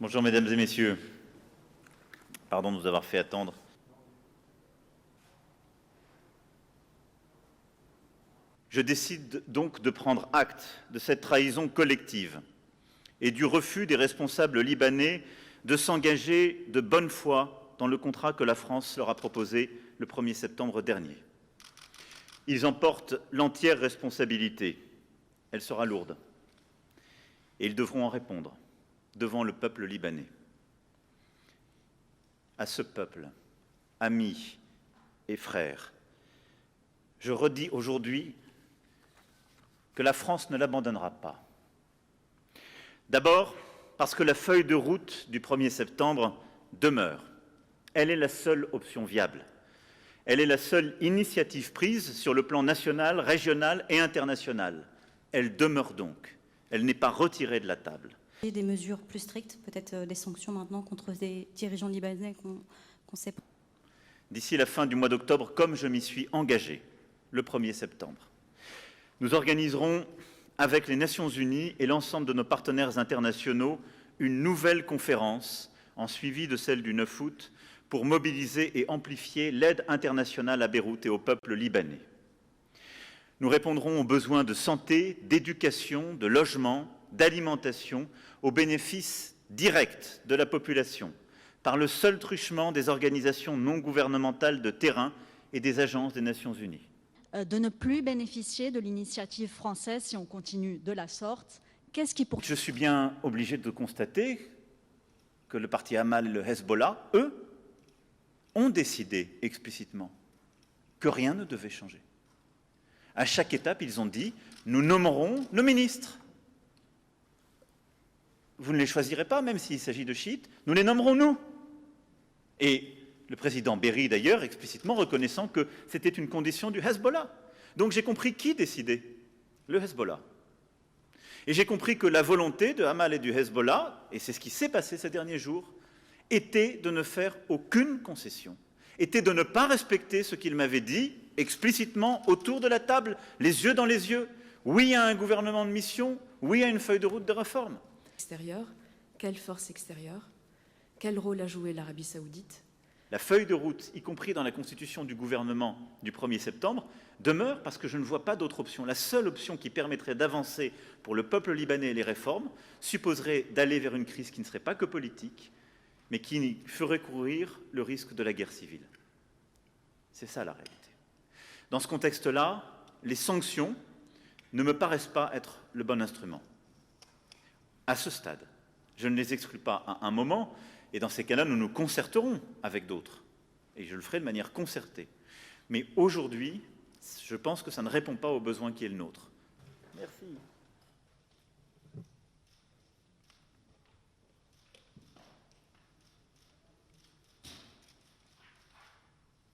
Bonjour mesdames et messieurs. Pardon de nous avoir fait attendre. Je décide donc de prendre acte de cette trahison collective et du refus des responsables libanais de s'engager de bonne foi dans le contrat que la France leur a proposé le 1er septembre dernier. Ils en portent l'entière responsabilité. Elle sera lourde. Et ils devront en répondre devant le peuple libanais. À ce peuple, amis et frères, je redis aujourd'hui que la France ne l'abandonnera pas. D'abord, parce que la feuille de route du 1er septembre demeure. Elle est la seule option viable. Elle est la seule initiative prise sur le plan national, régional et international. Elle demeure donc. Elle n'est pas retirée de la table. Des mesures plus strictes, peut-être des sanctions maintenant contre des dirigeants libanais qu'on sait. D'ici la fin du mois d'octobre, comme je m'y suis engagé, le 1er septembre, nous organiserons avec les Nations Unies et l'ensemble de nos partenaires internationaux une nouvelle conférence en suivi de celle du 9 août pour mobiliser et amplifier l'aide internationale à Beyrouth et au peuple libanais. Nous répondrons aux besoins de santé, d'éducation, de logement, d'alimentation, aux bénéfices directs de la population, par le seul truchement des organisations non gouvernementales de terrain et des agences des Nations Unies. De ne plus bénéficier de l'initiative française si on continue de la sorte, qu'est-ce qui pour... Je suis bien obligé de constater que le parti Amal et le Hezbollah, eux, ont décidé explicitement que rien ne devait changer. À chaque étape, ils ont dit « nous nommerons le ministre ». Vous ne les choisirez pas, même s'il s'agit de chiites, nous les nommerons nous. Et le président Berry, d'ailleurs, explicitement reconnaissant que c'était une condition du Hezbollah. Donc j'ai compris qui décidait, le Hezbollah. Et j'ai compris que la volonté de Amal et du Hezbollah, et c'est ce qui s'est passé ces derniers jours, était de ne faire aucune concession, était de ne pas respecter ce qu'ils m'avaient dit explicitement autour de la table, les yeux dans les yeux. Oui à un gouvernement de mission, oui à une feuille de route de réforme. Extérieure, quelle force extérieure? Quel rôle a joué l'Arabie saoudite? La feuille de route, y compris dans la constitution du gouvernement du 1er septembre, demeure parce que je ne vois pas d'autre option. La seule option qui permettrait d'avancer pour le peuple libanais et les réformes supposerait d'aller vers une crise qui ne serait pas que politique, mais qui ferait courir le risque de la guerre civile. C'est ça la réalité. Dans ce contexte-là, les sanctions ne me paraissent pas être le bon instrument. À ce stade, je ne les exclus pas à un moment, et dans ces cas-là, nous nous concerterons avec d'autres. Et je le ferai de manière concertée. Mais aujourd'hui, je pense que ça ne répond pas aux besoins qui est le nôtre. Merci.